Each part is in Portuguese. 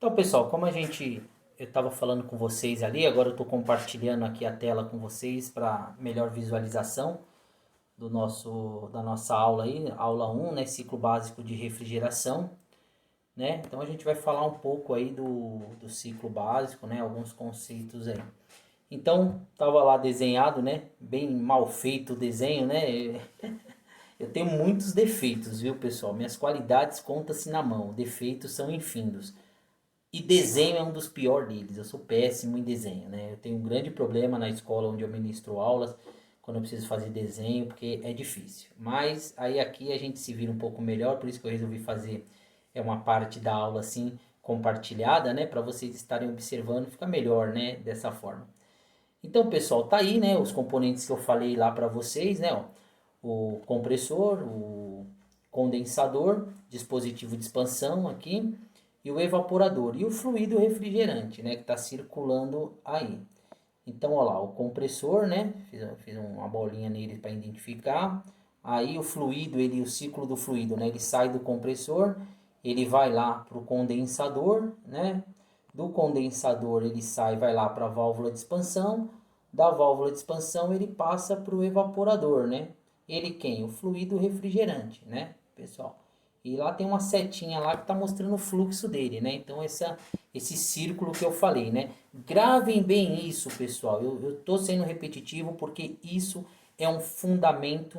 Então, pessoal, eu estava falando com vocês ali, agora eu estou compartilhando aqui a tela com vocês para melhor visualização da nossa aula aí, aula 1, né, ciclo básico de refrigeração, né? Então a gente vai falar um pouco aí do ciclo básico, né, alguns conceitos aí. Então, estava lá desenhado, né, bem mal feito o desenho, né? Eu tenho muitos defeitos, viu, pessoal? Minhas qualidades contam-se na mão, defeitos são infindos. E desenho é um dos piores deles. Eu sou péssimo em desenho, né? Eu tenho um grande problema na escola onde eu ministro aulas, quando eu preciso fazer desenho, porque é difícil. Mas aí aqui a gente se vira um pouco melhor, por isso que eu resolvi fazer uma parte da aula assim compartilhada, né, para vocês estarem observando, fica melhor, né, dessa forma. Então, pessoal, tá aí, né, os componentes que eu falei lá para vocês, né, ó, o compressor, o condensador, dispositivo de expansão aqui e o evaporador e o fluido refrigerante, né, que está circulando aí. Então, olha lá, o compressor, né, fiz uma bolinha nele para identificar. Aí o fluido, o ciclo do fluido, né, ele sai do compressor, ele vai lá para o condensador, né, do condensador ele sai, vai lá para a válvula de expansão, da válvula de expansão ele passa para o evaporador, né? Ele quem? O fluido refrigerante, né, pessoal? E lá tem uma setinha lá que está mostrando o fluxo dele, né? Então esse círculo que eu falei, né? Gravem bem isso, pessoal. Eu tô sendo repetitivo porque isso é um fundamento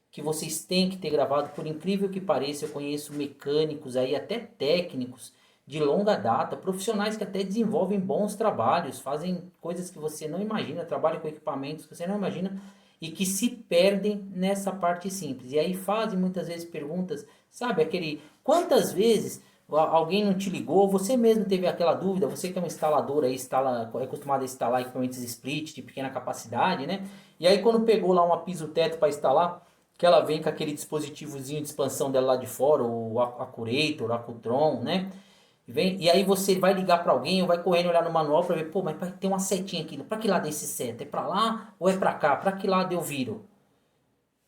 que vocês têm que ter gravado. Por incrível que pareça, eu conheço mecânicos aí, até técnicos de longa data, profissionais que até desenvolvem bons trabalhos, fazem coisas que você não imagina, trabalham com equipamentos que você não imagina e que se perdem nessa parte simples. E aí fazem muitas vezes perguntas, sabe, aquele quantas vezes alguém não te ligou, você mesmo teve aquela dúvida, você que é um instalador aí, é acostumado a instalar equipamentos split de pequena capacidade, né? E aí quando pegou lá uma piso-teto para instalar, que ela vem com aquele dispositivozinho de expansão dela lá de fora, o Accurator, o Accutron, né? E aí você vai ligar para alguém ou vai correndo olhar no manual para ver, pô, mas tem uma setinha aqui, para que lado é esse seta? É para lá ou é para cá? Para que lado eu viro?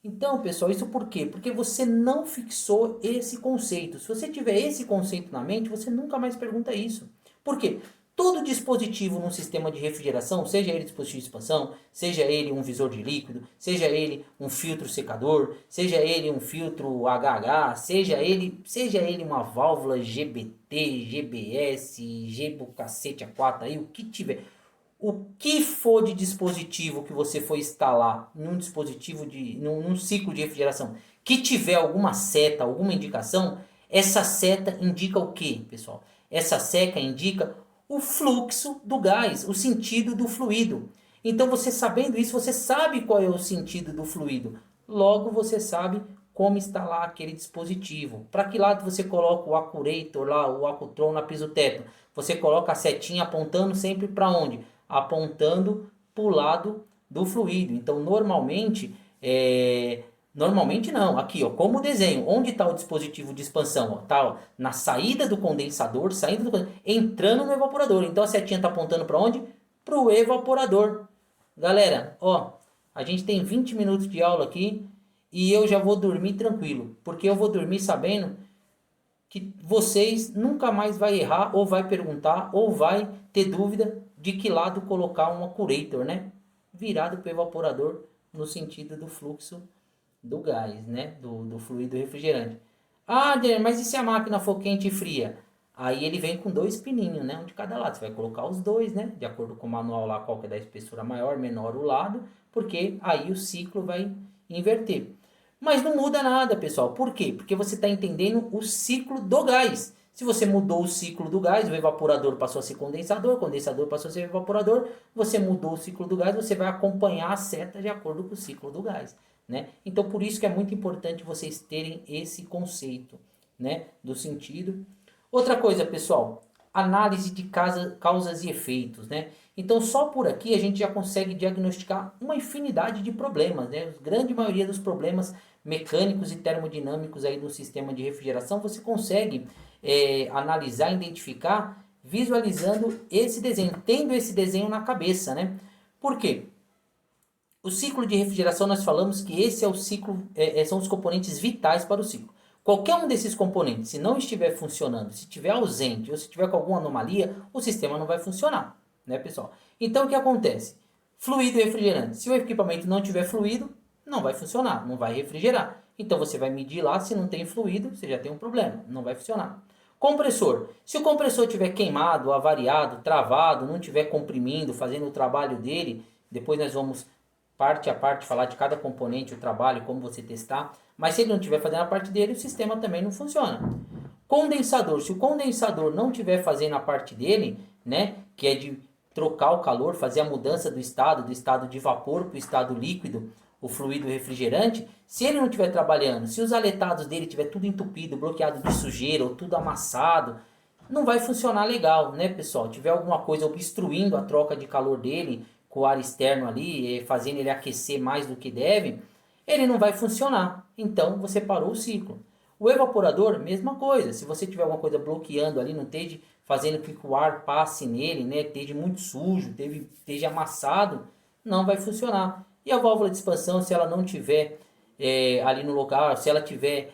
Então, pessoal, isso por quê? Porque você não fixou esse conceito. Se você tiver esse conceito na mente, você nunca mais pergunta isso. Por quê? Todo dispositivo num sistema de refrigeração, seja ele dispositivo de expansão, seja ele um visor de líquido, seja ele um filtro secador, seja ele um filtro HH, seja ele uma válvula GBT, GBS, GBO cacete A4, aí o que tiver, o que for de dispositivo que você for instalar num ciclo de refrigeração que tiver alguma seta, alguma indicação, essa seta indica o que, pessoal? Essa seta indica o fluxo do gás, o sentido do fluido. Então, você sabendo isso, você sabe qual é o sentido do fluido. Logo, você sabe como instalar aquele dispositivo. Para que lado você coloca o Accurator lá, o Accutron na piso-teto? Você coloca a setinha apontando sempre para onde? Apontando para o lado do fluido. Então, normalmente não, aqui ó, como desenho, onde está o dispositivo de expansão? Está ó, na saída do condensador, entrando no evaporador. Então a setinha está apontando para onde? Para o evaporador. Galera, ó, a gente tem 20 minutos de aula aqui e eu já vou dormir tranquilo, porque eu vou dormir sabendo que vocês nunca mais vai errar, ou vai perguntar, ou vai ter dúvida de que lado colocar um Accurator, né? Virado para o evaporador no sentido do fluxo do gás, né? Do fluido refrigerante. Ah, Adriano, mas e se a máquina for quente e fria? Aí ele vem com dois pininhos, né? Um de cada lado. Você vai colocar os dois, né? De acordo com o manual lá, qual que é da espessura maior, menor o lado, porque aí o ciclo vai inverter. Mas não muda nada, pessoal. Por quê? Porque você está entendendo o ciclo do gás. Se você mudou o ciclo do gás, o evaporador passou a ser condensador, o condensador passou a ser evaporador, você mudou o ciclo do gás, você vai acompanhar a seta de acordo com o ciclo do gás, né? Então, por isso que é muito importante vocês terem esse conceito, né, do sentido. Outra coisa, pessoal, análise de causas e efeitos, né? Então, só por aqui a gente já consegue diagnosticar uma infinidade de problemas, né? A grande maioria dos problemas mecânicos e termodinâmicos aí do sistema de refrigeração você consegue analisar, identificar, visualizando esse desenho, tendo esse desenho na cabeça, né? Por quê? O ciclo de refrigeração, nós falamos que esse é o ciclo, são os componentes vitais para o ciclo. Qualquer um desses componentes, se não estiver funcionando, se estiver ausente ou se tiver com alguma anomalia, o sistema não vai funcionar, né, pessoal? Então, o que acontece? Fluido e refrigerante. Se o equipamento não tiver fluido, não vai funcionar, não vai refrigerar. Então, você vai medir lá, se não tem fluido, você já tem um problema, não vai funcionar. Compressor. Se o compressor estiver queimado, avariado, travado, não estiver comprimindo, fazendo o trabalho dele, depois nós vamos parte a parte falar de cada componente, o trabalho, como você testar. Mas se ele não estiver fazendo a parte dele, o sistema também não funciona. Condensador. Se o condensador não estiver fazendo a parte dele, né, que é de trocar o calor, fazer a mudança do estado de vapor para o estado líquido, o fluido refrigerante, se ele não estiver trabalhando, se os aletados dele estiver tudo entupido, bloqueado de sujeira ou tudo amassado, não vai funcionar legal, né, pessoal? Tiver alguma coisa obstruindo a troca de calor dele com o ar externo ali, fazendo ele aquecer mais do que deve, ele não vai funcionar. Então, você parou o ciclo. O evaporador, mesma coisa. Se você tiver alguma coisa bloqueando ali, não esteja fazendo que o ar passe nele, né, esteja muito sujo, esteja amassado, não vai funcionar. E a válvula de expansão, se ela não tiver ali no lugar, se ela tiver,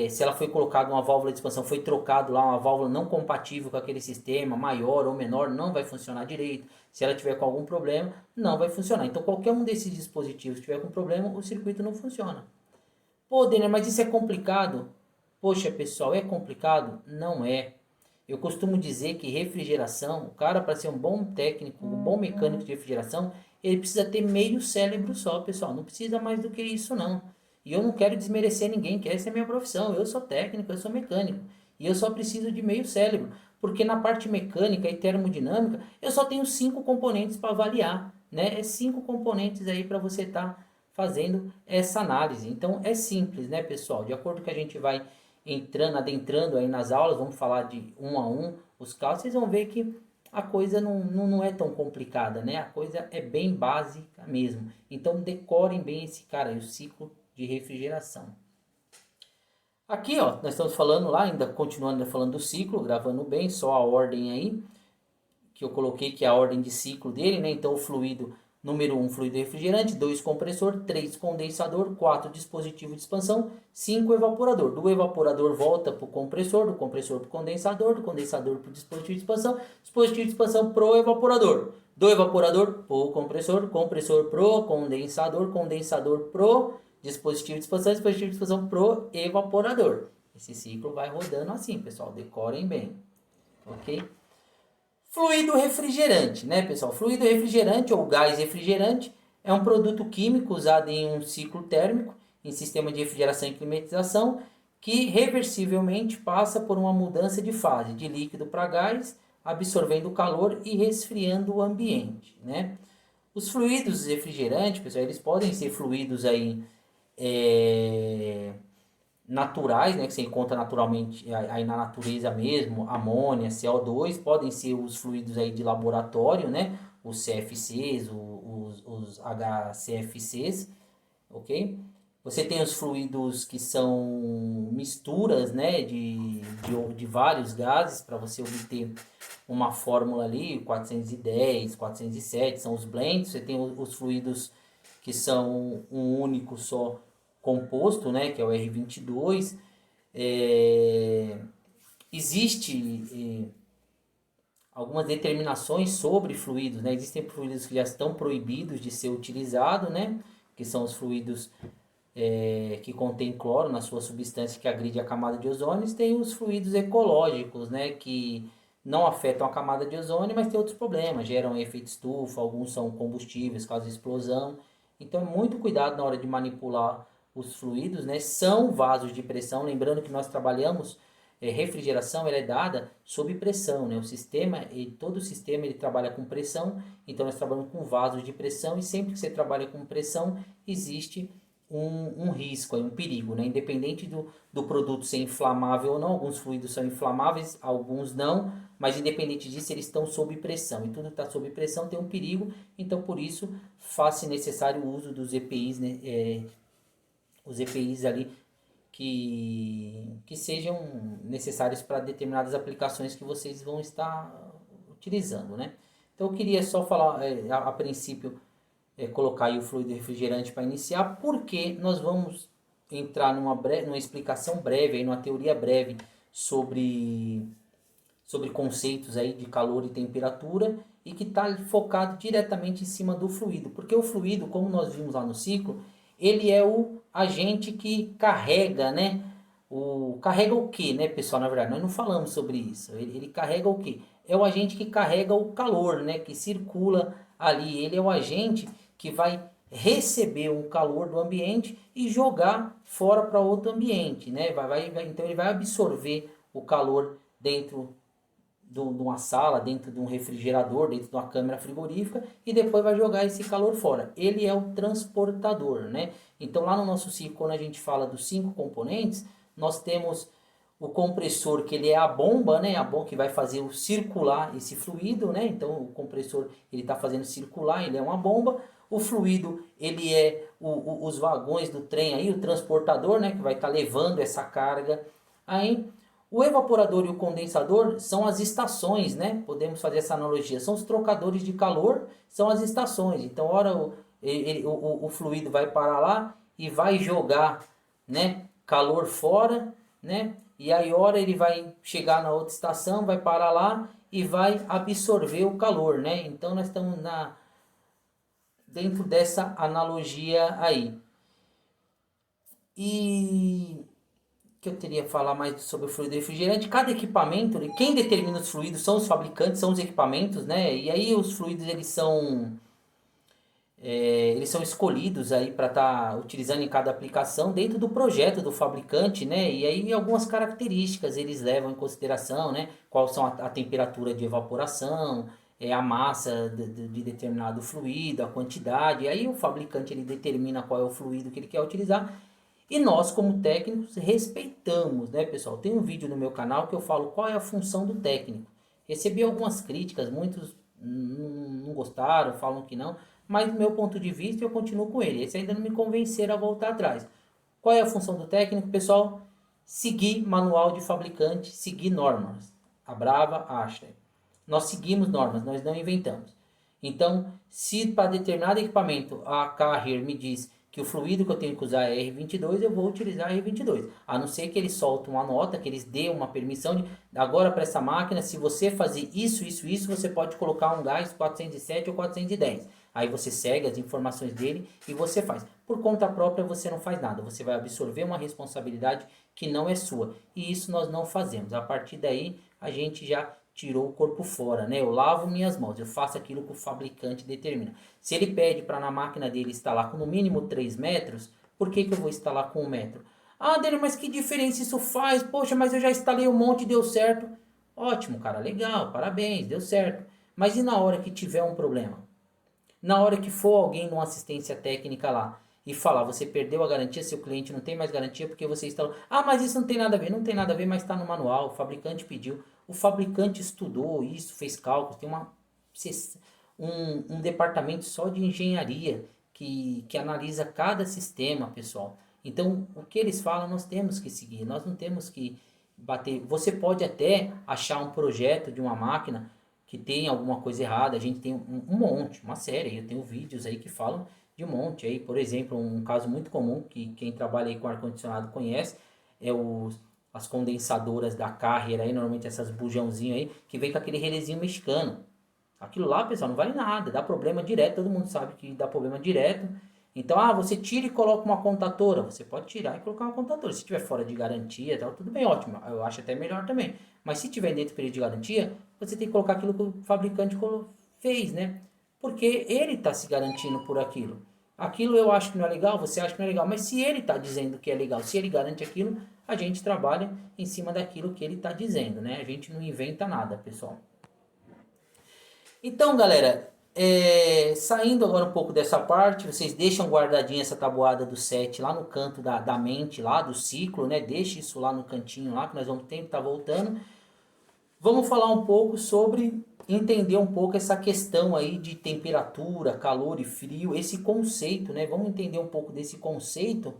se ela foi colocada uma válvula de expansão, foi trocado lá uma válvula não compatível com aquele sistema, maior ou menor, não vai funcionar direito. Se ela tiver com algum problema, não vai funcionar. Então, qualquer um desses dispositivos tiver com problema, o circuito não funciona. Pô, Denner, mas isso é complicado? Poxa, pessoal, é complicado? Não é. Eu costumo dizer que refrigeração, o cara para ser um bom técnico, um bom mecânico de refrigeração, ele precisa ter meio cérebro só, pessoal. Não precisa mais do que isso, não. E eu não quero desmerecer ninguém, que essa é a minha profissão. Eu sou técnico, eu sou mecânico. E eu só preciso de meio cérebro. Porque na parte mecânica e termodinâmica, eu só tenho 5 componentes para avaliar. Né? É 5 componentes aí para você estar fazendo essa análise. Então é simples, né, pessoal? De acordo com que a gente vai adentrando aí nas aulas, vamos falar de um a um os casos, vocês vão ver que a coisa não é tão complicada, né? A coisa é bem básica mesmo. Então decorem bem esse cara aí, o ciclo de refrigeração. Aqui, ó, nós estamos falando lá, ainda continuando falando do ciclo, gravando bem, só a ordem aí, que eu coloquei que é a ordem de ciclo dele, né? Então o fluido número 1, fluido refrigerante, 2, compressor, 3, condensador, 4, dispositivo de expansão, 5, evaporador. Do evaporador volta para o compressor, do compressor para o condensador, do condensador para o dispositivo de expansão, dispositivo de expansão para o evaporador. Do evaporador para o compressor, compressor para o condensador, condensador para o dispositivo de expansão, dispositivo de expansão para o evaporador. Esse ciclo vai rodando assim, pessoal, decorem bem, ok? Fluido refrigerante, né, pessoal? Fluido refrigerante ou gás refrigerante é um produto químico usado em um ciclo térmico, em sistema de refrigeração e climatização, que reversivelmente passa por uma mudança de fase, de líquido para gás, absorvendo o calor e resfriando o ambiente, né? Os fluidos refrigerantes, pessoal, eles podem ser fluidos aí naturais, né, que você encontra naturalmente aí na natureza mesmo, amônia, CO2, podem ser os fluidos aí de laboratório, né, os CFCs, os HCFCs, ok? Você tem os fluidos que são misturas, né, de vários gases para você obter uma fórmula ali, 410, 407, são os blends. Você tem os fluidos que são um único só composto, né, que é o R22. Existe algumas determinações sobre fluidos, né? Existem fluidos que já estão proibidos de ser utilizados, né, que são os fluidos que contém cloro na sua substância que agride a camada de ozônio. Tem os fluidos ecológicos, né, que não afetam a camada de ozônio, mas tem outros problemas, geram efeito estufa, alguns são combustíveis, causam explosão. Então é muito cuidado na hora de manipular os fluidos, né? São vasos de pressão, lembrando que nós trabalhamos refrigeração, ela é dada sob pressão, né? O sistema, todo o sistema ele trabalha com pressão, então nós trabalhamos com vasos de pressão, e sempre que você trabalha com pressão existe um risco, um perigo, né? Independente do produto ser inflamável ou não. Alguns fluidos são inflamáveis, alguns não, mas independente disso eles estão sob pressão, e tudo que está sob pressão tem um perigo. Então por isso faz-se necessário o uso dos EPIs, né? Os EPIs ali que sejam necessários para determinadas aplicações que vocês vão estar utilizando, né? Então eu queria só falar a princípio, colocar aí o fluido refrigerante para iniciar, porque nós vamos entrar numa explicação breve, aí, numa teoria breve sobre conceitos aí de calor e temperatura e que está focado diretamente em cima do fluido. Porque o fluido, como nós vimos lá no ciclo, ele é o agente que carrega, né? Carrega o que, né, pessoal? Na verdade, nós não falamos sobre isso. Ele carrega o que? É o agente que carrega o calor, né? Que circula ali. Ele é o agente que vai receber o calor do ambiente e jogar fora para outro ambiente, né? Então ele vai absorver o calor dentro de uma sala, dentro de um refrigerador, dentro de uma câmara frigorífica e depois vai jogar esse calor fora. Ele é o transportador, né? Então lá no nosso ciclo, quando a gente fala dos 5 componentes, nós temos o compressor, que ele é a bomba, né? A bomba que vai fazer o circular esse fluido, né? Então o compressor ele está fazendo circular, ele é uma bomba. O fluido ele é os vagões do trem aí, o transportador, né? Que vai estar levando essa carga aí. O evaporador e o condensador são as estações, né? Podemos fazer essa analogia. São os trocadores de calor, são as estações. Então, ora o fluido vai parar lá e vai jogar, né, calor fora, né? E aí, ora ele vai chegar na outra estação, vai parar lá e vai absorver o calor, né? Então, nós estamos dentro dessa analogia aí. E que eu teria que falar mais sobre o fluido refrigerante? Cada equipamento, quem determina os fluidos são os fabricantes, são os equipamentos, né? E aí os fluidos eles são escolhidos aí para estar utilizando em cada aplicação dentro do projeto do fabricante, né? E aí algumas características eles levam em consideração, né? Qual são a temperatura de evaporação, a massa de determinado fluido, a quantidade. E aí o fabricante ele determina qual é o fluido que ele quer utilizar. E nós, como técnicos, respeitamos, né, pessoal? Tem um vídeo no meu canal que eu falo qual é a função do técnico. Recebi algumas críticas, muitos não gostaram, falam que não, mas do meu ponto de vista eu continuo com ele. Esse ainda não me convenceram a voltar atrás. Qual é a função do técnico, pessoal? Seguir manual de fabricante, seguir normas. A Brava, Ashley. Nós seguimos normas, nós não inventamos. Então, se para determinado equipamento a Carrier me diz que o fluido que eu tenho que usar é R22, eu vou utilizar R22. A não ser que eles soltem uma nota, que eles dêem uma permissão de, agora para essa máquina, se você fazer isso, você pode colocar um gás 407 ou 410. Aí você segue as informações dele e você faz. Por conta própria você não faz nada, você vai absorver uma responsabilidade que não é sua. E isso nós não fazemos. A partir daí a gente já tirou o corpo fora, né? Eu lavo minhas mãos, eu faço aquilo que o fabricante determina. Se ele pede para na máquina dele instalar com no mínimo 3 metros, por que eu vou instalar com 1 metro? Ah, Dele, mas que diferença isso faz? Poxa, mas eu já instalei um monte e deu certo. Ótimo, cara, legal, parabéns, deu certo. Mas e na hora que tiver um problema? Na hora que for alguém numa assistência técnica lá e falar, você perdeu a garantia, seu cliente não tem mais garantia porque você instalou. Ah, mas isso não tem nada a ver. Não tem nada a ver, mas está no manual, o fabricante pediu. O fabricante estudou isso, fez cálculos, tem um departamento só de engenharia que analisa cada sistema, pessoal. Então, o que eles falam, nós temos que seguir, nós não temos que bater. Você pode até achar um projeto de uma máquina que tem alguma coisa errada, a gente tem um monte, uma série, eu tenho vídeos aí que falam de um monte aí, por exemplo, um caso muito comum que quem trabalha aí com ar-condicionado conhece, é as condensadoras da Carrier aí, normalmente essas bujãozinhos aí, que vem com aquele relezinho mexicano. Aquilo lá, pessoal, não vale nada, dá problema direto, todo mundo sabe que dá problema direto. Então, você tira e coloca uma contatora, você pode tirar e colocar uma contatora. Se estiver fora de garantia, tal, tudo bem, ótimo, eu acho até melhor também. Mas se tiver dentro do período de garantia, você tem que colocar aquilo que o fabricante fez, né? Porque ele está se garantindo por aquilo. Aquilo eu acho que não é legal, você acha que não é legal, mas se ele está dizendo que é legal, se ele garante aquilo, a gente trabalha em cima daquilo que ele está dizendo, né? A gente não inventa nada, pessoal. Então, galera, saindo agora um pouco dessa parte, vocês deixam guardadinha essa tabuada do 7 lá no canto da mente, lá do ciclo, né? Deixe isso lá no cantinho lá, que nós vamos tentar voltando. Vamos falar um pouco sobre entender um pouco essa questão aí de temperatura, calor e frio, esse conceito, né? Vamos entender um pouco desse conceito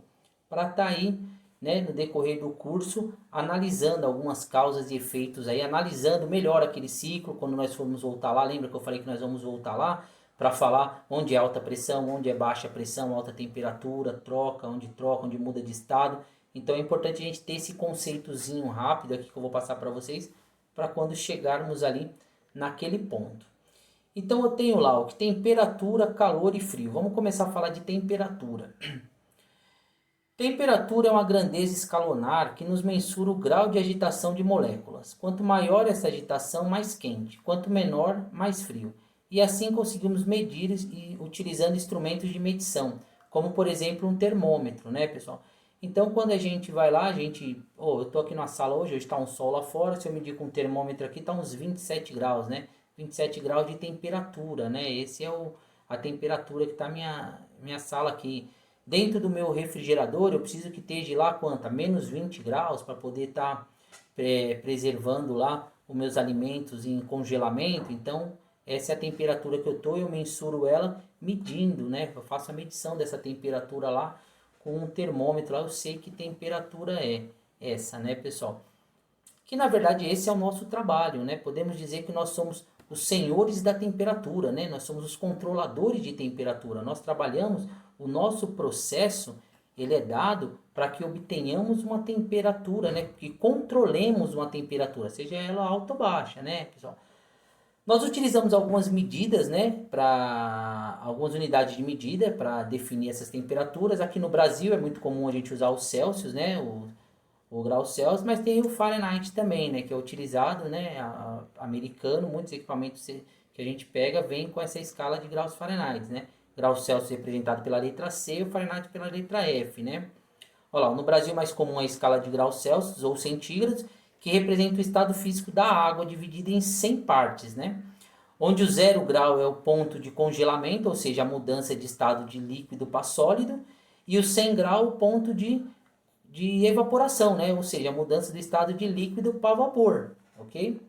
para estar aí, né, no decorrer do curso, analisando algumas causas e efeitos aí, analisando melhor aquele ciclo, quando nós formos voltar lá, lembra que eu falei que nós vamos voltar lá, para falar onde é alta pressão, onde é baixa pressão, alta temperatura, troca, onde muda de estado. Então é importante a gente ter esse conceitozinho rápido aqui que eu vou passar para vocês, para quando chegarmos ali naquele ponto. Então eu tenho lá o que temperatura, calor e frio. Vamos começar a falar de temperatura. Temperatura é uma grandeza escalonar que nos mensura o grau de agitação de moléculas. Quanto maior essa agitação, mais quente. Quanto menor, mais frio. E assim conseguimos medir utilizando instrumentos de medição, como por exemplo um termômetro, né, pessoal? Então quando a gente vai lá, eu estou aqui na sala hoje está um sol lá fora, se eu medir com um termômetro aqui, está uns 27 graus, né? 27 graus de temperatura, né? Esse é a temperatura que está minha sala aqui. Dentro do meu refrigerador, eu preciso que esteja lá quanto? Menos 20 graus para poder estar preservando lá os meus alimentos em congelamento. Então, essa é a temperatura que eu estou, eu mensuro ela medindo, né? Eu faço a medição dessa temperatura lá com um termômetro lá, eu sei que temperatura é essa, né, pessoal? Que na verdade esse é o nosso trabalho, né? Podemos dizer que nós somos os senhores da temperatura, né? Nós somos os controladores de temperatura. Nós trabalhamos, o nosso processo, ele é dado para que obtenhamos uma temperatura, né? Que controlemos uma temperatura, seja ela alta ou baixa, né, pessoal? Nós utilizamos algumas medidas, né, para algumas unidades de medida para definir essas temperaturas. Aqui no Brasil é muito comum a gente usar o Celsius, né, o grau Celsius, mas tem o Fahrenheit também, né, que é utilizado, né, americano. Muitos equipamentos que a gente pega vem com essa escala de graus Fahrenheit, né. Grau Celsius representado pela letra C e o Fahrenheit pela letra F, né. Olha lá, no Brasil é mais comum a escala de graus Celsius ou centígrados, que representa o estado físico da água dividida em 100 partes, né? Onde o 0 grau é o ponto de congelamento, ou seja, a mudança de estado de líquido para sólido, e o 100 grau o ponto de evaporação, né? Ou seja, a mudança do estado de líquido para vapor, ok?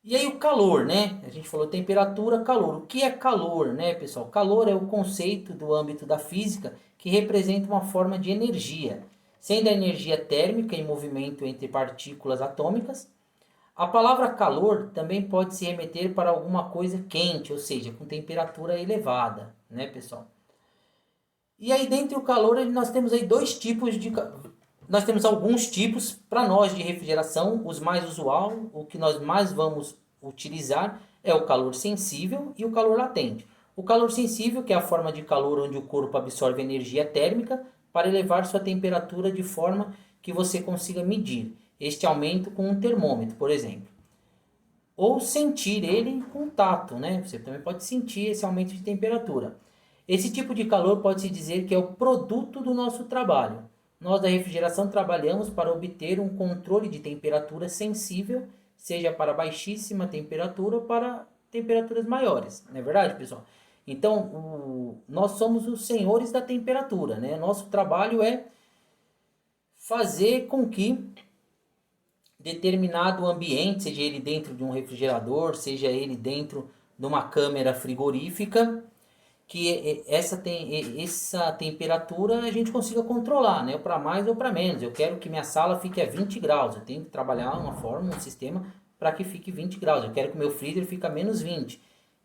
E aí o calor, né? A gente falou temperatura, calor. O que é calor, né, pessoal? Calor é o conceito do âmbito da física que representa uma forma de energia, sendo a energia térmica em movimento entre partículas atômicas. A palavra calor também pode se remeter para alguma coisa quente, ou seja, com temperatura elevada, né, pessoal? E aí, dentro do calor, nós temos aí dois tipos de... Nós temos alguns tipos para nós de refrigeração. Os mais usual, o que nós mais vamos utilizar é o calor sensível e o calor latente. O calor sensível, que é a forma de calor onde o corpo absorve energia térmica para elevar sua temperatura de forma que você consiga medir este aumento com um termômetro, por exemplo. Ou sentir ele com tato, né? Você também pode sentir esse aumento de temperatura. Esse tipo de calor pode-se dizer que é o produto do nosso trabalho. Nós da refrigeração trabalhamos para obter um controle de temperatura sensível, seja para baixíssima temperatura ou para temperaturas maiores. Não é verdade, pessoal? Então, nós somos os senhores da temperatura, né? Nosso trabalho é fazer com que determinado ambiente, seja ele dentro de um refrigerador, seja ele dentro de uma câmara frigorífica, que essa temperatura a gente consiga controlar, né? Para mais ou para menos. Eu quero que minha sala fique a 20 graus. Eu tenho que trabalhar uma forma, um sistema para que fique 20 graus. Eu quero que o meu freezer fique a menos 20.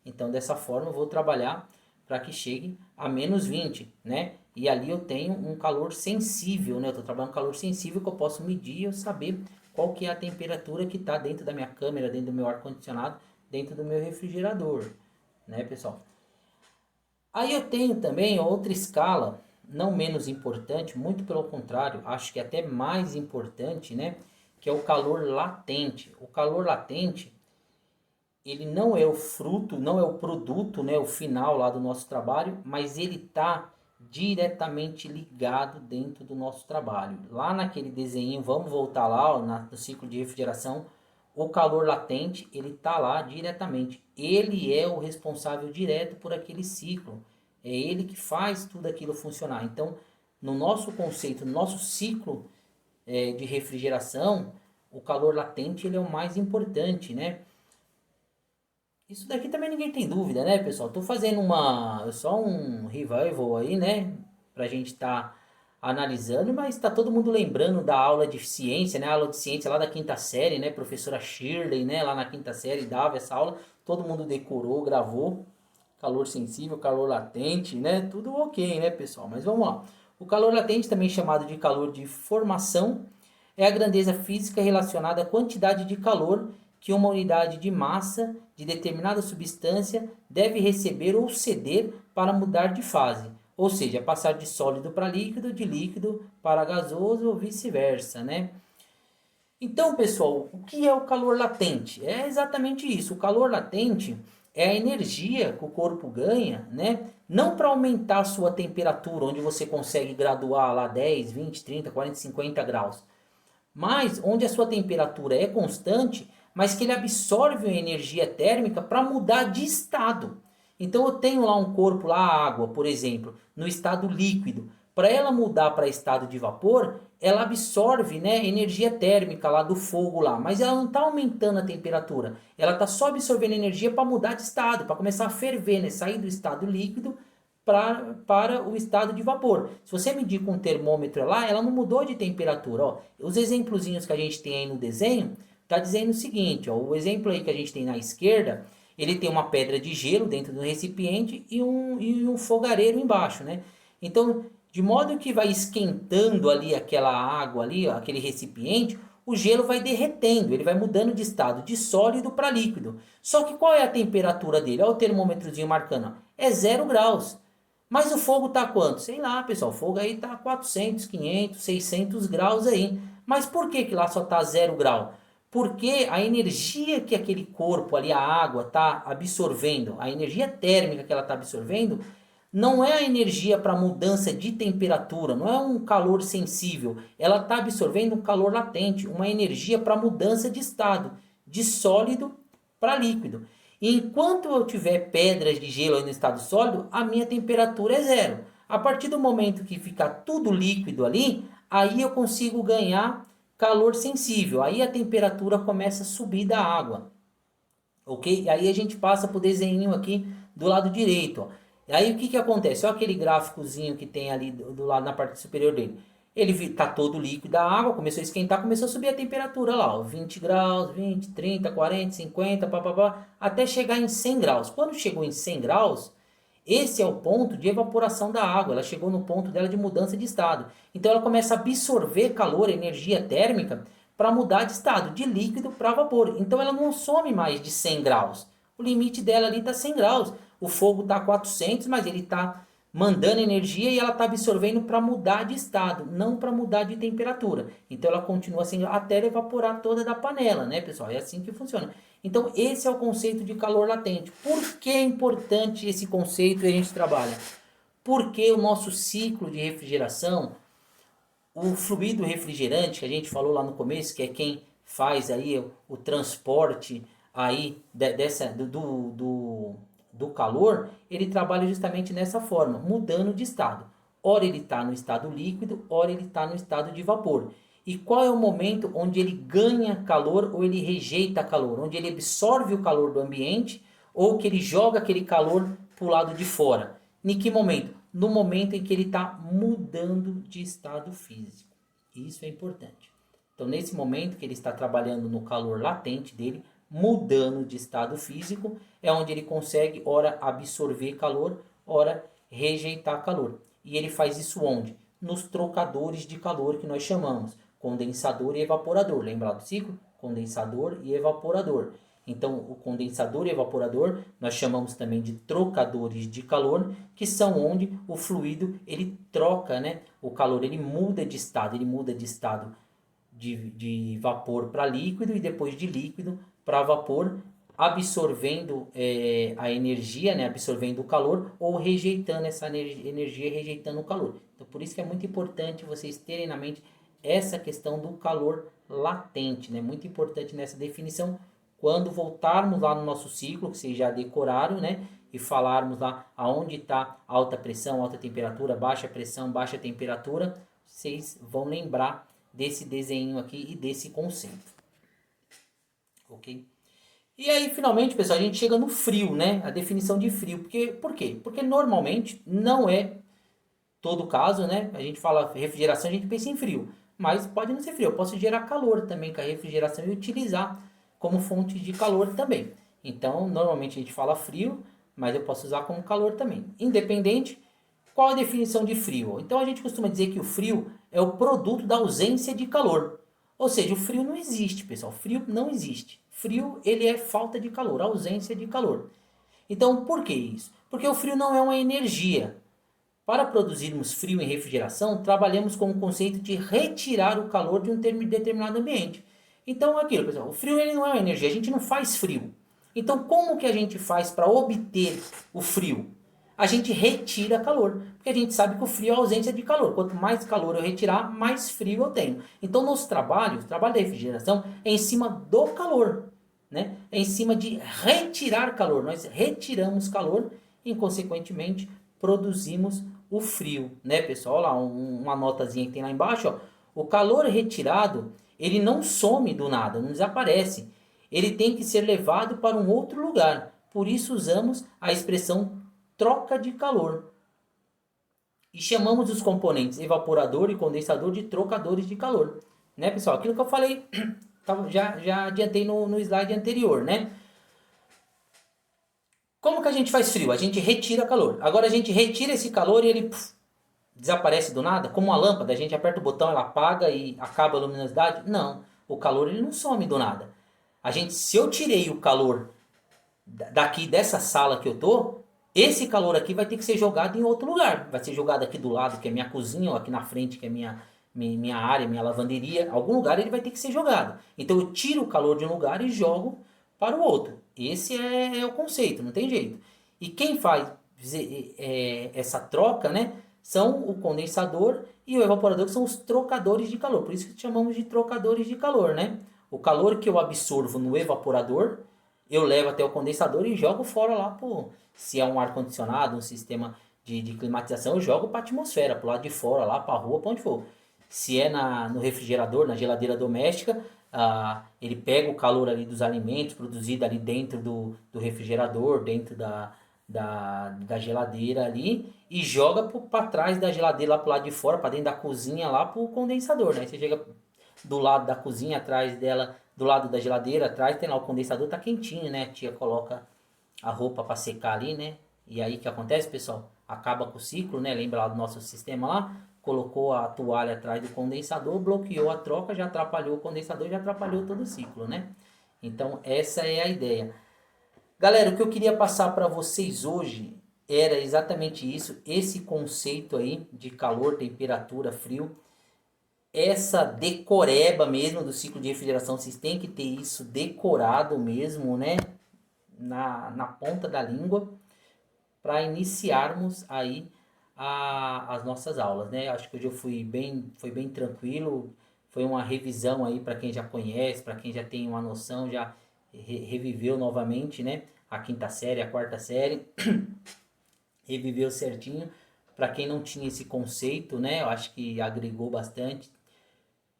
Então, dessa forma, eu vou trabalhar para que chegue a menos 20, né? E ali eu tenho um calor sensível, né? Eu estou trabalhando com calor sensível que eu posso medir e eu saber qual que é a temperatura que está dentro da minha câmera, dentro do meu ar-condicionado, dentro do meu refrigerador, né, pessoal? Aí eu tenho também outra escala, não menos importante, muito pelo contrário, acho que até mais importante, né? Que é o calor latente. O calor latente, ele não é o fruto, não é o produto, né? O final lá do nosso trabalho, mas ele está diretamente ligado dentro do nosso trabalho. Lá naquele desenho, vamos voltar lá ó, no ciclo de refrigeração, o calor latente, ele está lá diretamente. Ele é o responsável direto por aquele ciclo. É ele que faz tudo aquilo funcionar. Então, no nosso conceito, no nosso ciclo de refrigeração, o calor latente ele é o mais importante, né? Isso daqui também ninguém tem dúvida, né, pessoal? Tô fazendo só um revival aí, né? Pra gente estar analisando, mas está todo mundo lembrando da aula de ciência, né? A aula de ciência lá da quinta série, né? Professora Shirley, né? Lá na quinta série dava essa aula, todo mundo decorou, gravou. Calor sensível, calor latente, né? Tudo ok, né, pessoal? Mas vamos lá. O calor latente, também chamado de calor de formação, é a grandeza física relacionada à quantidade de calor que uma unidade de massa de determinada substância deve receber ou ceder para mudar de fase, ou seja, passar de sólido para líquido, de líquido para gasoso ou vice-versa, né? Então, pessoal, o que é o calor latente? É exatamente isso. O calor latente é a energia que o corpo ganha, né? Não para aumentar a sua temperatura, onde você consegue graduar lá 10, 20, 30, 40, 50 graus, mas onde a sua temperatura é constante, mas que ele absorve a energia térmica para mudar de estado. Então eu tenho lá um corpo, lá a água, por exemplo, no estado líquido. Para ela mudar para estado de vapor, ela absorve, né, energia térmica lá do fogo lá, mas ela não está aumentando a temperatura. Ela está só absorvendo energia para mudar de estado, para começar a ferver, né, sair do estado líquido para o estado de vapor. Se você medir com um termômetro lá, ela não mudou de temperatura. Ó. Os exemplozinhos que a gente tem aí no desenho, está dizendo o seguinte, ó, o exemplo aí que a gente tem na esquerda, ele tem uma pedra de gelo dentro do recipiente e um fogareiro embaixo, né? Então, de modo que vai esquentando ali aquela água ali, ó, aquele recipiente, o gelo vai derretendo, ele vai mudando de estado de sólido para líquido. Só que qual é a temperatura dele? Olha o termômetrozinho marcando, ó, é 0 graus. Mas o fogo tá quanto? Sei lá, pessoal, o fogo aí tá 400, 500, 600 graus aí. Mas por que que lá só tá 0 grau? Porque a energia que aquele corpo ali, a água, tá absorvendo, a energia térmica que ela tá absorvendo, não é a energia para mudança de temperatura, não é um calor sensível. Ela está absorvendo um calor latente, uma energia para mudança de estado, de sólido para líquido. E enquanto eu tiver pedras de gelo aí no estado sólido, a minha temperatura é 0. A partir do momento que ficar tudo líquido ali, aí eu consigo ganhar calor sensível. Aí a temperatura começa a subir da água. Ok? E aí a gente passa para o desenho aqui do lado direito. Ó. E aí o que, que acontece? Olha aquele gráficozinho que tem ali do lado na parte superior dele. Ele está todo líquido, a água começou a esquentar, começou a subir a temperatura lá, ó, 20 graus, 20, 30, 40, 50, papapá, até chegar em 100 graus. Quando chegou em 100 graus, esse é o ponto de evaporação da água. Ela chegou no ponto dela de mudança de estado. Então ela começa a absorver calor, energia térmica, para mudar de estado, de líquido para vapor. Então ela não some mais de 100 graus. O limite dela ali está 100 graus. O fogo está a 400, mas ele está mandando energia e ela está absorvendo para mudar de estado, não para mudar de temperatura. Então ela continua assim até evaporar toda da panela, né, pessoal? É assim que funciona. Então esse é o conceito de calor latente. Por que é importante esse conceito e a gente trabalha? Porque o nosso ciclo de refrigeração, o fluido refrigerante que a gente falou lá no começo, que é quem faz aí o transporte aí do calor, ele trabalha justamente nessa forma, mudando de estado. Ora ele está no estado líquido, ora ele está no estado de vapor. E qual é o momento onde ele ganha calor ou ele rejeita calor? Onde ele absorve o calor do ambiente ou que ele joga aquele calor para o lado de fora? Em que momento? No momento em que ele está mudando de estado físico. Isso é importante. Então, nesse momento que ele está trabalhando no calor latente dele, mudando de estado físico, é onde ele consegue, ora, absorver calor, ora, rejeitar calor. E ele faz isso onde? Nos trocadores de calor que nós chamamos condensador e evaporador. Lembra do ciclo? Condensador e evaporador. Então, o condensador e evaporador nós chamamos também de trocadores de calor, que são onde o fluido ele troca, né? O calor ele muda de estado, de vapor para líquido e depois de líquido para vapor, absorvendo a energia, né? Absorvendo o calor ou rejeitando essa energia, rejeitando o calor. Então, por isso que é muito importante vocês terem na mente essa questão do calor latente, né? Muito importante nessa definição. Quando voltarmos lá no nosso ciclo, que vocês já decoraram, né? E falarmos lá aonde está alta pressão, alta temperatura, baixa pressão, baixa temperatura, vocês vão lembrar desse desenho aqui e desse conceito. Ok? E aí, finalmente, pessoal, a gente chega no frio, né? A definição de frio. Por quê? Porque normalmente não é todo caso, né? A gente fala refrigeração, a gente pensa em frio, mas pode não ser frio. Eu posso gerar calor também com a refrigeração e utilizar como fonte de calor também. Então, normalmente a gente fala frio, mas eu posso usar como calor também. Independente, qual a definição de frio? Então a gente costuma dizer que o frio é o produto da ausência de calor. Ou seja, o frio não existe, pessoal. Frio não existe. Frio, ele é falta de calor, ausência de calor. Então, por que isso? Porque o frio não é uma energia. Para produzirmos frio em refrigeração, trabalhamos com o conceito de retirar o calor de um determinado ambiente. Então, aquilo, pessoal, o frio ele não é uma energia, a gente não faz frio. Então, como que a gente faz para obter o frio? A gente retira calor, porque a gente sabe que o frio é a ausência de calor. Quanto mais calor eu retirar, mais frio eu tenho. Então, nosso trabalho, o trabalho da refrigeração, é em cima do calor, né? É em cima de retirar calor. Nós retiramos calor e, consequentemente, produzimos o frio, né, pessoal? Olha lá, uma notazinha que tem lá embaixo, ó. O calor retirado, ele não some do nada, não desaparece. Ele tem que ser levado para um outro lugar. Por isso usamos a expressão troca de calor. E chamamos os componentes evaporador e condensador de trocadores de calor. Né, pessoal? Aquilo que eu falei, já adiantei no slide anterior, né? Como que a gente faz frio? A gente retira calor. Agora a gente retira esse calor e ele desaparece do nada, como uma lâmpada, a gente aperta o botão, ela apaga e acaba a luminosidade? Não, o calor ele não some do nada. Se eu tirei o calor daqui dessa sala que eu tô, esse calor aqui vai ter que ser jogado em outro lugar. Vai ser jogado aqui do lado, que é minha cozinha, ou aqui na frente, que é minha área, minha lavanderia. Algum lugar ele vai ter que ser jogado. Então eu tiro o calor de um lugar e jogo para o outro. Esse é o conceito, não tem jeito. E quem faz essa troca, né, são o condensador e o evaporador, que são os trocadores de calor. Por isso que chamamos de trocadores de calor, né? O calor que eu absorvo no evaporador, eu levo até o condensador e jogo fora lá, pô. Se é um ar-condicionado, um sistema de climatização, eu jogo para a atmosfera, para o lado de fora, lá para a rua, para onde for. Se é no refrigerador, na geladeira doméstica, ele pega o calor ali dos alimentos produzido ali dentro do refrigerador, dentro da geladeira ali, e joga para trás da geladeira, lá para o lado de fora, para dentro da cozinha, lá para o condensador, né? Você chega do lado da cozinha, atrás dela, do lado da geladeira, atrás tem lá o condensador, tá quentinho, né? A tia coloca a roupa para secar ali, né? E aí o que acontece, pessoal? Acaba com o ciclo, né? Lembra lá do nosso sistema lá? Colocou a toalha atrás do condensador, bloqueou a troca, já atrapalhou o condensador, já atrapalhou todo o ciclo, né? Então essa é a ideia. Galera, o que eu queria passar para vocês hoje era exatamente isso, esse conceito aí de calor, temperatura, frio, essa decoreba mesmo do ciclo de refrigeração, vocês têm que ter isso decorado mesmo, né? Na ponta da língua, para iniciarmos aí as nossas aulas, né? Acho que hoje eu foi bem tranquilo, foi uma revisão aí para quem já conhece, para quem já tem uma noção, já reviveu novamente, né? A quinta série, a quarta série, reviveu certinho. Para quem não tinha esse conceito, né? Eu acho que agregou bastante.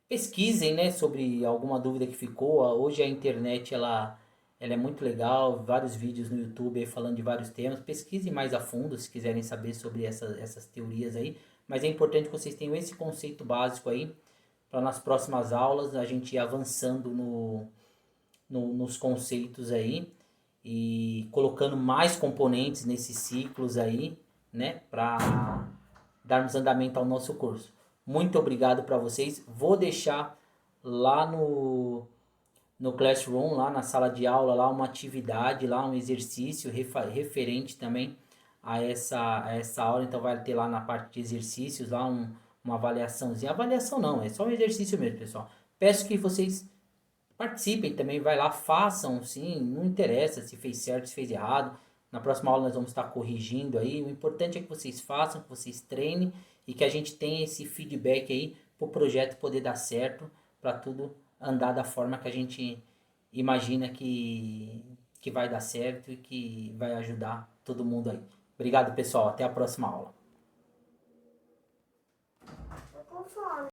Pesquisem, né, sobre alguma dúvida que ficou. Hoje a internet ela é muito legal, vários vídeos no YouTube aí falando de vários temas. Pesquisem mais a fundo se quiserem saber sobre essas teorias aí. Mas é importante que vocês tenham esse conceito básico aí, para nas próximas aulas a gente ir avançando nos conceitos aí e colocando mais componentes nesses ciclos aí, né, para darmos andamento ao nosso curso. Muito obrigado para vocês. Vou deixar lá no Classroom, lá na sala de aula, lá uma atividade, lá um exercício referente também a essa aula. Então vai ter lá na parte de exercícios lá uma avaliaçãozinha. Avaliação não, é só um exercício mesmo, pessoal. Peço que vocês participem também, vai lá, façam, sim, não interessa se fez certo, se fez errado. Na próxima aula nós vamos estar corrigindo aí. O importante é que vocês façam, que vocês treinem e que a gente tenha esse feedback aí para o projeto poder dar certo, para tudo andar da forma que a gente imagina que vai dar certo e que vai ajudar todo mundo aí. Obrigado, pessoal. Até a próxima aula.